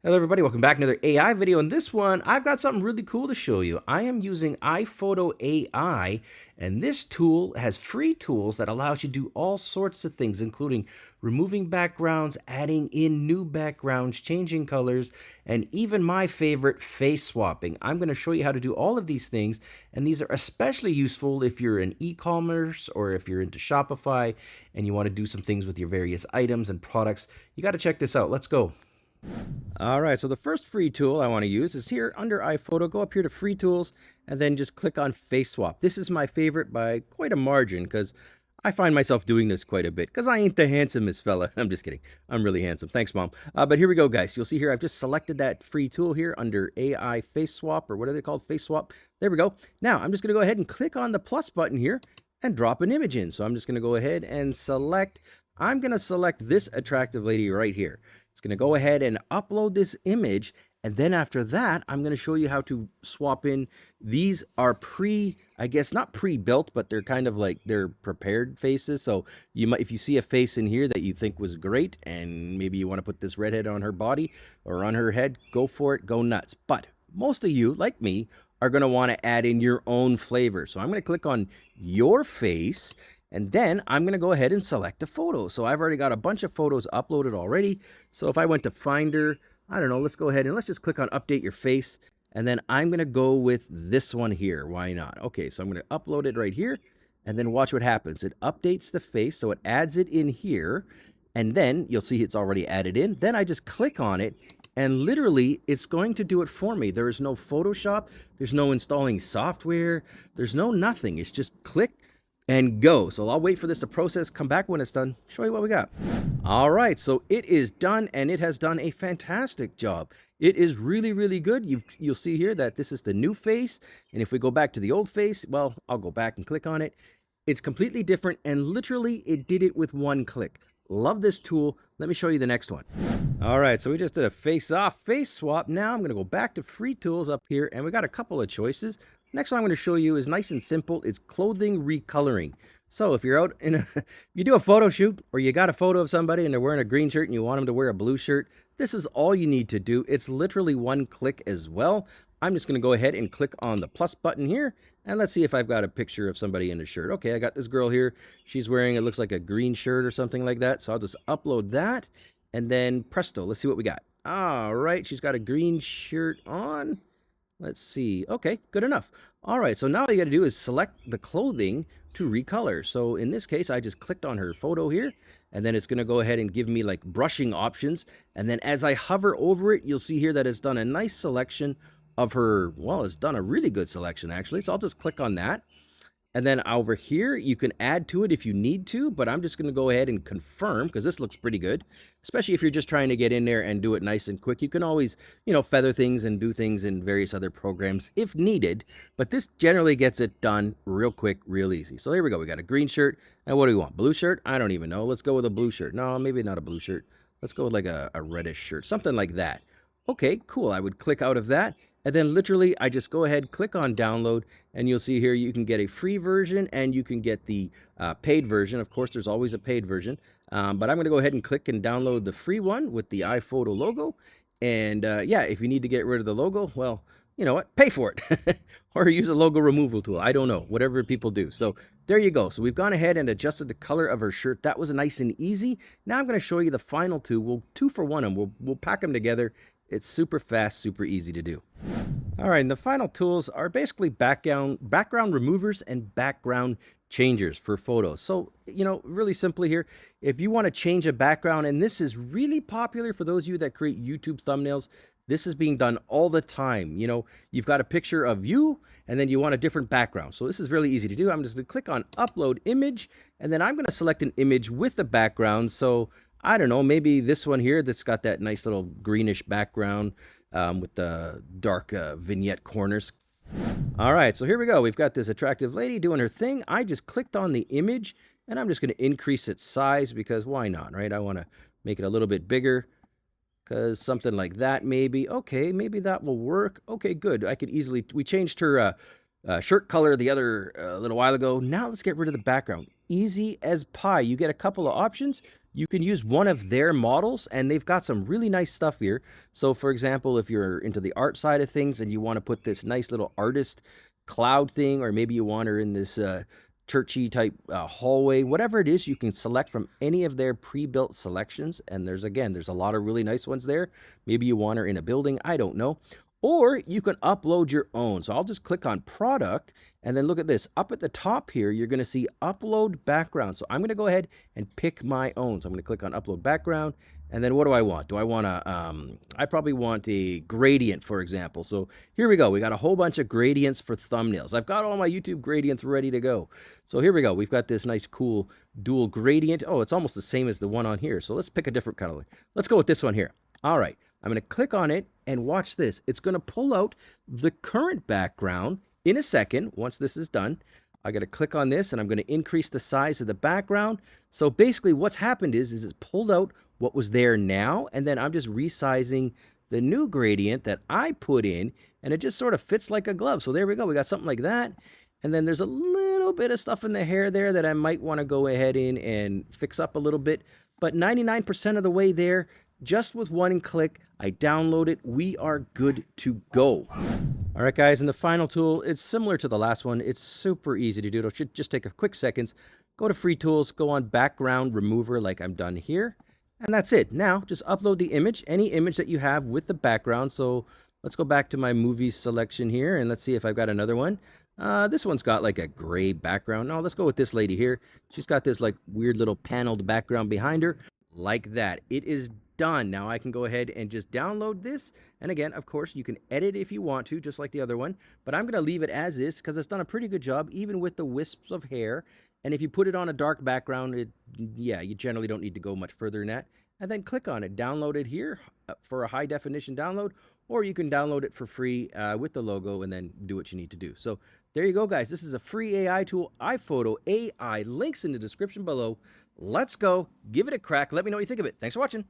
Hello everybody, welcome back to another AI video. In this one, I've got something really cool to show you. I am using iFotoAI, and this tool has free tools that allows you to do all sorts of things, including removing backgrounds, adding in new backgrounds, changing colors, and even my favorite, face swapping. I'm going to show you how to do all of these things, and these are especially useful if you're in e-commerce or if you're into Shopify and you want to do some things with your various items and products. You got to check this out. Let's go. All right, so the first free tool I want to use is here under iPhoto. Go up here to Free Tools and then just click on Face Swap. This is my favorite by quite a margin because I find myself doing this quite a bit because I ain't the handsomest fella. I'm just kidding. I'm really handsome. Thanks, Mom. But here we go, guys. You'll see here I've just selected that free tool here under AI Face Swap, or what are they called? Face Swap. There we go. Now I'm just going to go ahead and click on the plus button here and drop an image in. So I'm just going to go ahead and select. I'm going to select this attractive lady right here. It's going to go ahead and upload this image, and then after that, I'm going to show you how to swap in. These are I guess not pre-built, but they're kind of like they're prepared faces. So you might, if you see a face in here that you think was great, and maybe you want to put this redhead on her body or on her head, go for it, go nuts. But most of you, like me, are going to want to add in your own flavor. So I'm going to click on your face. And then I'm going to go ahead and select a photo. So I've already got a bunch of photos uploaded already. So if I went to Finder, I don't know, let's go ahead and let's just click on Update Your Face. And then I'm going to go with this one here. Why not? Okay, so I'm going to upload it right here. And then watch what happens. It updates the face, so it adds it in here. And then you'll see it's already added in. Then I just click on it. And literally, it's going to do it for me. There is no Photoshop. There's no installing software. There's no nothing. It's just click and go. So I'll wait for this to process, come back when it's done, show you what we got. All right, so it is done, and it has done a fantastic job. It is really, really good. You'll see here that this is the new face, and if we go back to the old face, well, I'll go back and click on it. It's completely different, and literally it did it with one click. Love this tool. Let me show you the next one. All right, so we just did a face-off face swap. Now I'm going to go back to Free Tools up here, and we got a couple of choices. Next one I'm going to show you is nice and simple. It's clothing recoloring. So if you're out you do a photo shoot, or you got a photo of somebody and they're wearing a green shirt and you want them to wear a blue shirt, this is all you need to do. It's literally one click as well. I'm just going to go ahead and click on the plus button here, and let's see if I've got a picture of somebody in a shirt. Okay, I got this girl here. She's wearing, it looks like a green shirt or something like that. So I'll just upload that, and then presto, let's see what we got. All right, she's got a green shirt on. Let's see. Okay, good enough. All right, so now all you got to do is select the clothing to recolor. So in this case, I just clicked on her photo here, and then it's going to go ahead and give me like brushing options. And then as I hover over it, you'll see here that it's done a nice selection of her. Well, it's done a really good selection, actually. So I'll just click on that. And then over here, you can add to it if you need to, but I'm just going to go ahead and confirm because this looks pretty good, especially if you're just trying to get in there and do it nice and quick. You can always, feather things and do things in various other programs if needed, but this generally gets it done real quick, real easy. So here we go. We got a green shirt. And what do we want? Blue shirt? I don't even know. Let's go with a blue shirt. No, maybe not a blue shirt. Let's go with like a reddish shirt, something like that. Okay, cool. I would click out of that. And then literally, I just go ahead, click on download, and you'll see here you can get a free version and you can get the paid version. Of course, there's always a paid version. But I'm going to go ahead and click and download the free one with the iPhoto logo. And yeah, if you need to get rid of the logo, well, you know what? Pay for it. Or use a logo removal tool. I don't know. Whatever people do. So there you go. So we've gone ahead and adjusted the color of her shirt. That was nice and easy. Now I'm going to show you the final two. We'll 2-for-1 them. We'll pack them together. It's super fast, super easy to do. All right, and the final tools are basically background removers and background changers for photos. So, really simply here, if you want to change a background, and this is really popular for those of you that create YouTube thumbnails, this is being done all the time. You've got a picture of you, and then you want a different background. So this is really easy to do. I'm just going to click on Upload Image, and then I'm going to select an image with the background. So I don't know, maybe this one here that's got that nice little greenish background with the dark vignette corners. All right, so here we go. We've got this attractive lady doing her thing. I just clicked on the image, and I'm just going to increase its size because why not, right? I want to make it a little bit bigger because something like that maybe. Okay, maybe that will work. Okay, good. I could easily, we changed her shirt color the other little while ago. Now let's get rid of the background. Easy as pie. You get a couple of options. You can use one of their models, and they've got some really nice stuff here. So, for example, if you're into the art side of things and you want to put this nice little artist cloud thing, or maybe you want her in this churchy type hallway, whatever it is, you can select from any of their pre-built selections. And there's a lot of really nice ones there. Maybe you want her in a building, I don't know. Or you can upload your own. So I'll just click on product, and then look at this. Up at the top here, you're going to see upload background. So I'm going to go ahead and pick my own. So I'm going to click on upload background. And then what do I want? Do I want I probably want a gradient, for example. So here we go. We got a whole bunch of gradients for thumbnails. I've got all my YouTube gradients ready to go. So here we go. We've got this nice, cool dual gradient. Oh, it's almost the same as the one on here. So let's pick a different color. Let's go with this one here. All right. I'm going to click on it and watch this. It's going to pull out the current background in a second. Once this is done, I got to click on this and I'm going to increase the size of the background. So basically what's happened is it's pulled out what was there now, and then I'm just resizing the new gradient that I put in, and it just sort of fits like a glove. So there we go. We got something like that. And then there's a little bit of stuff in the hair there that I might want to go ahead in and fix up a little bit. But 99% of the way there, just with one click, I download it. We are good to go. All right, guys, and the final tool, it's similar to the last one. It's super easy to do. It should just take a quick seconds. Go to Free Tools, go on Background Remover like I'm done here. And that's it. Now, just upload the image, any image that you have with the background. So let's go back to my movies selection here, and let's see if I've got another one. This one's got like a gray background. No, let's go with this lady here. She's got this like weird little paneled background behind her. Like that. It is done. Now I can go ahead and just download this. And again, of course, you can edit if you want to, just like the other one. But I'm going to leave it as is because it's done a pretty good job, even with the wisps of hair. And if you put it on a dark background, yeah, you generally don't need to go much further than that. And then click on it. Download it here for a high definition download. Or you can download it for free with the logo and then do what you need to do. So there you go, guys. This is a free AI tool, iPhotoAI. Links in the description below. Let's go. Give it a crack. Let me know what you think of it. Thanks for watching.